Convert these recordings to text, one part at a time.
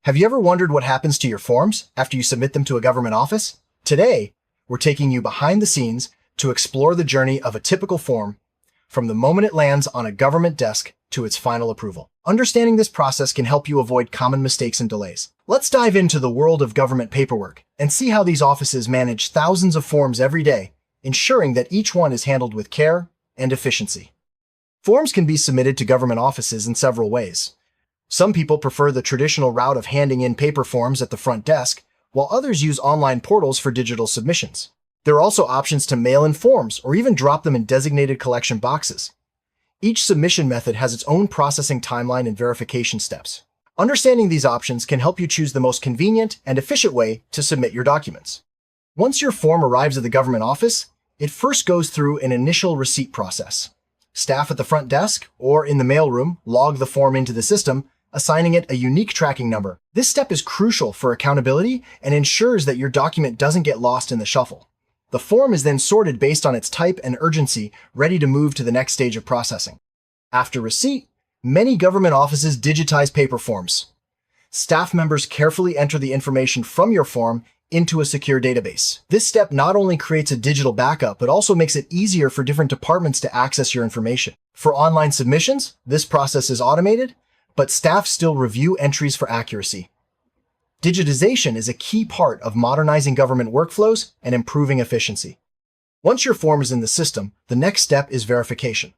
Have you ever wondered what happens to your forms after you submit them to a government office? Today, we're taking you behind the scenes to explore the journey of a typical form from the moment it lands on a government desk to its final approval. Understanding this process can help you avoid common mistakes and delays. Let's dive into the world of government paperwork and see how these offices manage thousands of forms every day, ensuring that each one is handled with care and efficiency. Forms can be submitted to government offices in several ways. Some people prefer the traditional route of handing in paper forms at the front desk, while others use online portals for digital submissions. There are also options to mail in forms or even drop them in designated collection boxes. Each submission method has its own processing timeline and verification steps. Understanding these options can help you choose the most convenient and efficient way to submit your documents. Once your form arrives at the government office, it first goes through an initial receipt process. Staff at the front desk or in the mailroom log the form into the system, assigning it a unique tracking number. This step is crucial for accountability and ensures that your document doesn't get lost in the shuffle. The form is then sorted based on its type and urgency, ready to move to the next stage of processing. After receipt, many government offices digitize paper forms. Staff members carefully enter the information from your form into a secure database. This step not only creates a digital backup, but also makes it easier for different departments to access your information. For online submissions, this process is automated, but staff still review entries for accuracy. Digitization is a key part of modernizing government workflows and improving efficiency. Once your form is in the system, the next step is verification.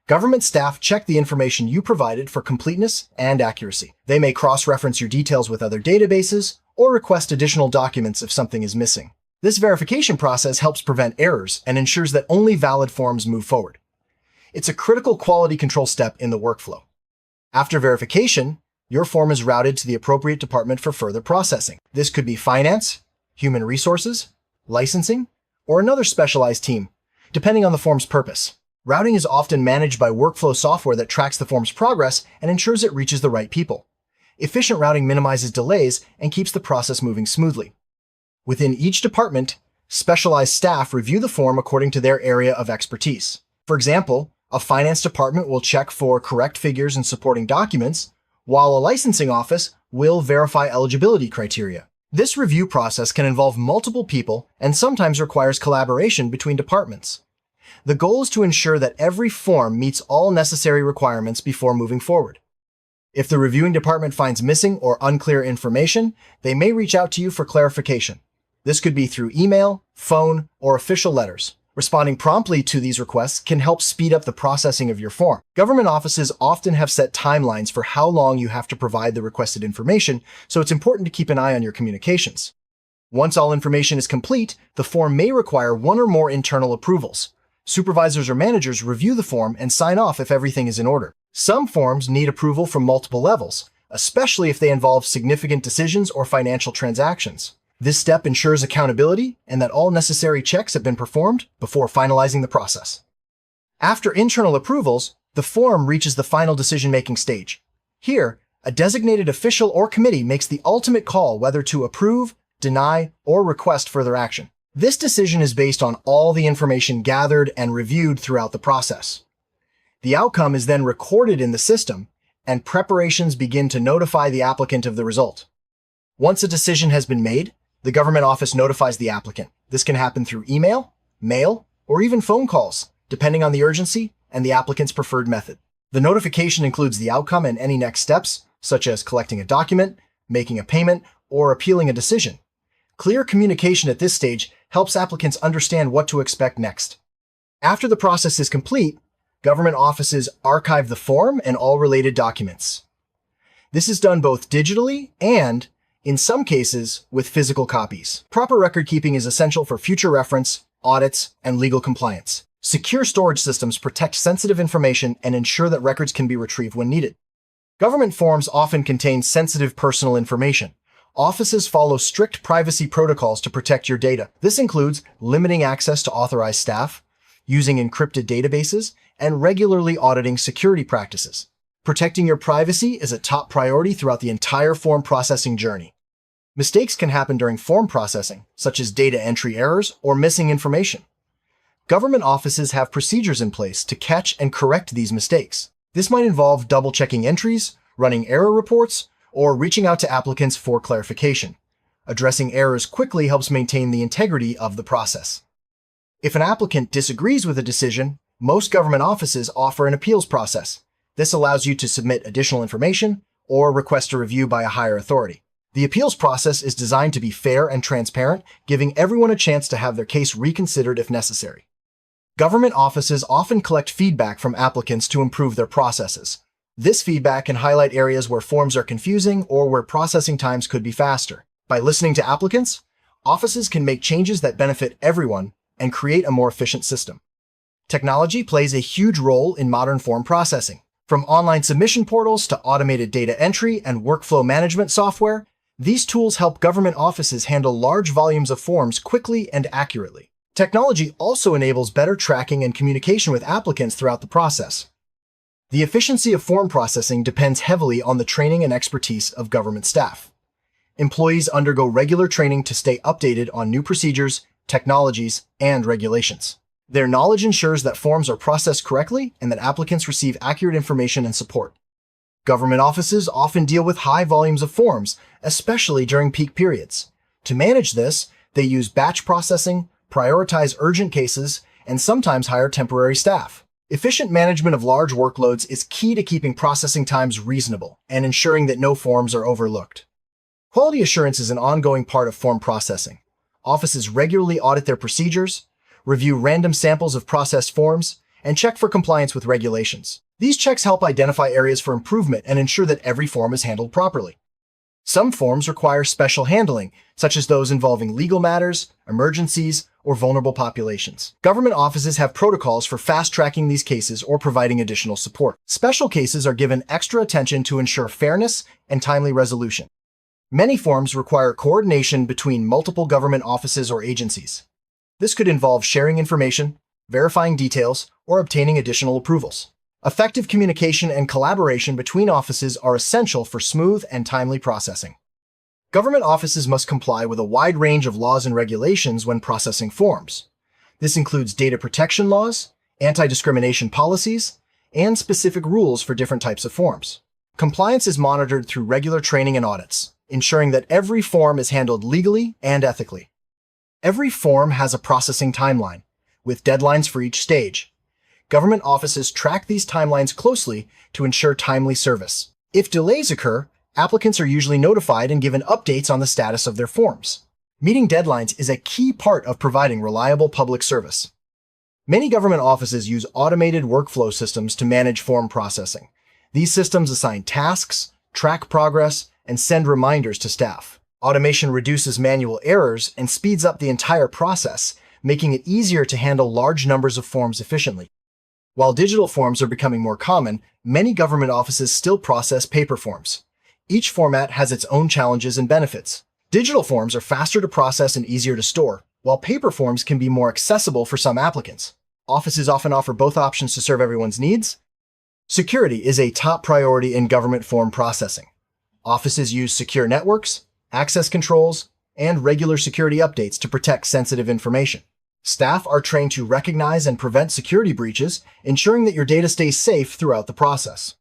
Government staff check the information you provided for completeness and accuracy. They may cross-reference your details with other databases or request additional documents if something is missing. This verification process helps prevent errors and ensures that only valid forms move forward. It's a critical quality control step in the workflow. After verification, your form is routed to the appropriate department for further processing. This could be finance, human resources, licensing, or another specialized team, depending on the form's purpose. Routing is often managed by workflow software that tracks the form's progress and ensures it reaches the right people. Efficient routing minimizes delays and keeps the process moving smoothly. Within each department, specialized staff review the form according to their area of expertise. For example, a finance department will check for correct figures and supporting documents, while a licensing office will verify eligibility criteria. This review process can involve multiple people and sometimes requires collaboration between departments. The goal is to ensure that every form meets all necessary requirements before moving forward. If the reviewing department finds missing or unclear information, they may reach out to you for clarification. This could be through email, phone, or official letters. Responding promptly to these requests can help speed up the processing of your form. Government offices often have set timelines for how long you have to provide the requested information, so it's important to keep an eye on your communications. Once all information is complete, the form may require one or more internal approvals. Supervisors or managers review the form and sign off if everything is in order. Some forms need approval from multiple levels, especially if they involve significant decisions or financial transactions. This step ensures accountability and that all necessary checks have been performed before finalizing the process. After internal approvals, the form reaches the final decision-making stage. Here, a designated official or committee makes the ultimate call whether to approve, deny, or request further action. This decision is based on all the information gathered and reviewed throughout the process. The outcome is then recorded in the system, and preparations begin to notify the applicant of the result. Once a decision has been made, the government office notifies the applicant. This can happen through email, mail, or even phone calls, depending on the urgency and the applicant's preferred method. The notification includes the outcome and any next steps, such as collecting a document, making a payment, or appealing a decision. Clear communication at this stage helps applicants understand what to expect next. After the process is complete, government offices archive the form and all related documents. This is done both digitally and, in some cases, with physical copies. Proper record keeping is essential for future reference, audits, and legal compliance. Secure storage systems protect sensitive information and ensure that records can be retrieved when needed. Government forms often contain sensitive personal information. Offices follow strict privacy protocols to protect your data. This includes limiting access to authorized staff, using encrypted databases, and regularly auditing security practices. Protecting your privacy is a top priority throughout the entire form processing journey. Mistakes can happen during form processing, such as data entry errors or missing information. Government offices have procedures in place to catch and correct these mistakes. This might involve double-checking entries, running error reports, or reaching out to applicants for clarification. Addressing errors quickly helps maintain the integrity of the process. If an applicant disagrees with a decision, most government offices offer an appeals process. This allows you to submit additional information or request a review by a higher authority. The appeals process is designed to be fair and transparent, giving everyone a chance to have their case reconsidered if necessary. Government offices often collect feedback from applicants to improve their processes. This feedback can highlight areas where forms are confusing or where processing times could be faster. By listening to applicants, offices can make changes that benefit everyone and create a more efficient system. Technology plays a huge role in modern form processing. From online submission portals to automated data entry and workflow management software, these tools help government offices handle large volumes of forms quickly and accurately. Technology also enables better tracking and communication with applicants throughout the process. The efficiency of form processing depends heavily on the training and expertise of government staff. Employees undergo regular training to stay updated on new procedures, technologies, and regulations. Their knowledge ensures that forms are processed correctly and that applicants receive accurate information and support. Government offices often deal with high volumes of forms, especially during peak periods. To manage this, they use batch processing, prioritize urgent cases, and sometimes hire temporary staff. Efficient management of large workloads is key to keeping processing times reasonable and ensuring that no forms are overlooked. Quality assurance is an ongoing part of form processing. Offices regularly audit their procedures, review random samples of processed forms, and check for compliance with regulations. These checks help identify areas for improvement and ensure that every form is handled properly. Some forms require special handling, such as those involving legal matters, emergencies, or vulnerable populations. Government offices have protocols for fast-tracking these cases or providing additional support. Special cases are given extra attention to ensure fairness and timely resolution. Many forms require coordination between multiple government offices or agencies. This could involve sharing information, verifying details, or obtaining additional approvals. Effective communication and collaboration between offices are essential for smooth and timely processing. Government offices must comply with a wide range of laws and regulations when processing forms. This includes data protection laws, anti-discrimination policies, and specific rules for different types of forms. Compliance is monitored through regular training and audits, ensuring that every form is handled legally and ethically. Every form has a processing timeline, with deadlines for each stage. Government offices track these timelines closely to ensure timely service. If delays occur, applicants are usually notified and given updates on the status of their forms. Meeting deadlines is a key part of providing reliable public service. Many government offices use automated workflow systems to manage form processing. These systems assign tasks, track progress, and send reminders to staff. Automation reduces manual errors and speeds up the entire process, making it easier to handle large numbers of forms efficiently. While digital forms are becoming more common, many government offices still process paper forms. Each format has its own challenges and benefits. Digital forms are faster to process and easier to store, while paper forms can be more accessible for some applicants. Offices often offer both options to serve everyone's needs. Security is a top priority in government form processing. Offices use secure networks, access controls, and regular security updates to protect sensitive information. Staff are trained to recognize and prevent security breaches, ensuring that your data stays safe throughout the process.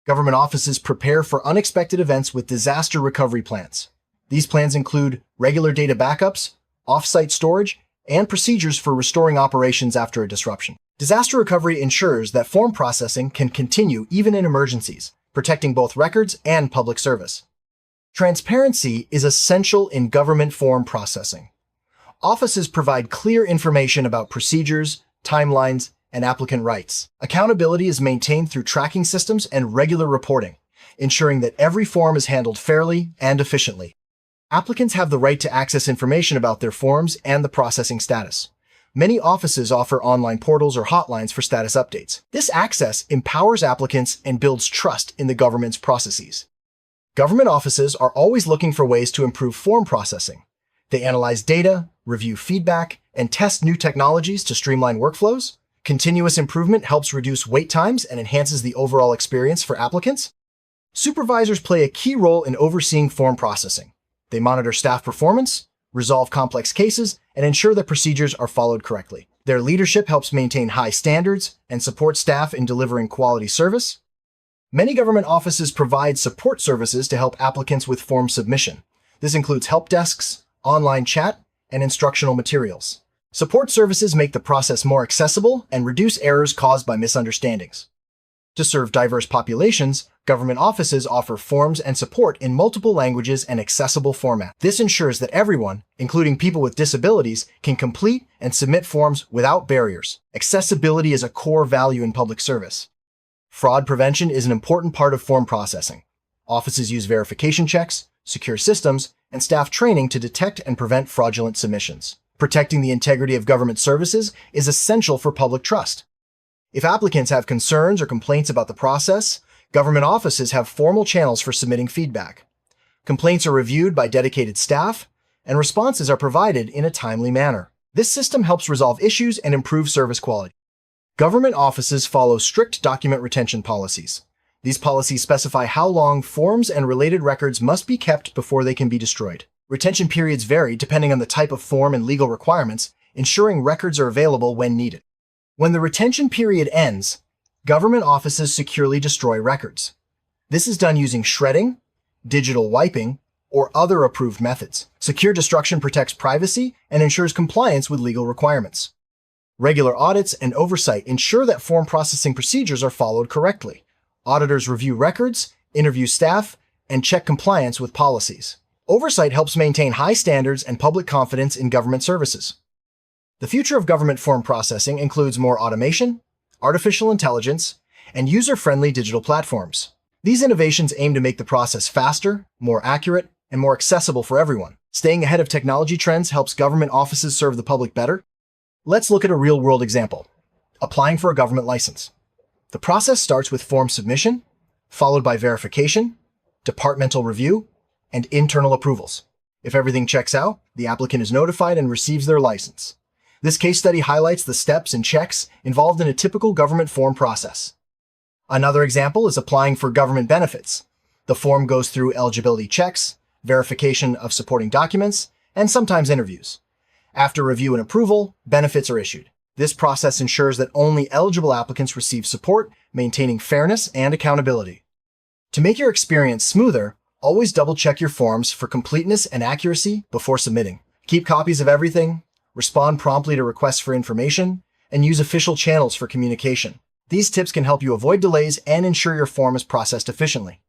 Government offices prepare for unexpected events with disaster recovery plans. These plans include regular data backups, off-site storage, and procedures for restoring operations after a disruption. Disaster recovery ensures that form processing can continue even in emergencies, protecting both records and public service. Transparency is essential in government form processing. Offices provide clear information about procedures, timelines, and applicant rights. Accountability is maintained through tracking systems and regular reporting, ensuring that every form is handled fairly and efficiently. Applicants have the right to access information about their forms and the processing status. Many offices offer online portals or hotlines for status updates. This access empowers applicants and builds trust in the government's processes. Government offices are always looking for ways to improve form processing. They analyze data, review feedback, and test new technologies to streamline workflows. Continuous improvement helps reduce wait times and enhances the overall experience for applicants. Supervisors play a key role in overseeing form processing. They monitor staff performance, resolve complex cases, and ensure that procedures are followed correctly. Their leadership helps maintain high standards and support staff in delivering quality service. Many government offices provide support services to help applicants with form submission. This includes help desks, online chat, and instructional materials. Support services make the process more accessible and reduce errors caused by misunderstandings. To serve diverse populations, government offices offer forms and support in multiple languages and accessible formats. This ensures that everyone, including people with disabilities, can complete and submit forms without barriers. Accessibility is a core value in public service. Fraud prevention is an important part of form processing. Offices use verification checks, secure systems, and staff training to detect and prevent fraudulent submissions. Protecting the integrity of government services is essential for public trust. If applicants have concerns or complaints about the process, government offices have formal channels for submitting feedback. Complaints are reviewed by dedicated staff, and responses are provided in a timely manner. This system helps resolve issues and improve service quality. Government offices follow strict document retention policies. These policies specify how long forms and related records must be kept before they can be destroyed. Retention periods vary depending on the type of form and legal requirements, ensuring records are available when needed. When the retention period ends, government offices securely destroy records. This is done using shredding, digital wiping, or other approved methods. Secure destruction protects privacy and ensures compliance with legal requirements. Regular audits and oversight ensure that form processing procedures are followed correctly. Auditors review records, interview staff, and check compliance with policies. Oversight helps maintain high standards and public confidence in government services. The future of government form processing includes more automation, artificial intelligence, and user-friendly digital platforms. These innovations aim to make the process faster, more accurate, and more accessible for everyone. Staying ahead of technology trends helps government offices serve the public better. Let's look at a real-world example: applying for a government license. The process starts with form submission, followed by verification, departmental review, and internal approvals. If everything checks out, the applicant is notified and receives their license. This case study highlights the steps and checks involved in a typical government form process. Another example is applying for government benefits. The form goes through eligibility checks, verification of supporting documents, and sometimes interviews. After review and approval, benefits are issued. This process ensures that only eligible applicants receive support, maintaining fairness and accountability. To make your experience smoother, always double-check your forms for completeness and accuracy before submitting. Keep copies of everything, respond promptly to requests for information, and use official channels for communication. These tips can help you avoid delays and ensure your form is processed efficiently.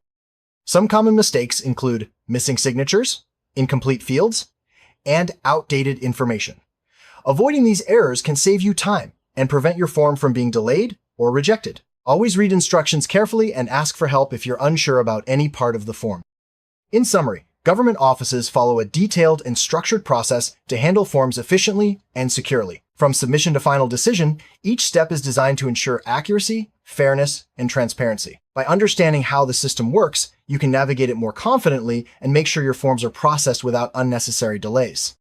Some common mistakes include missing signatures, incomplete fields, and outdated information. Avoiding these errors can save you time and prevent your form from being delayed or rejected. Always read instructions carefully and ask for help if you're unsure about any part of the form. In summary, government offices follow a detailed and structured process to handle forms efficiently and securely. From submission to final decision, each step is designed to ensure accuracy, fairness, and transparency. By understanding how the system works, you can navigate it more confidently and make sure your forms are processed without unnecessary delays.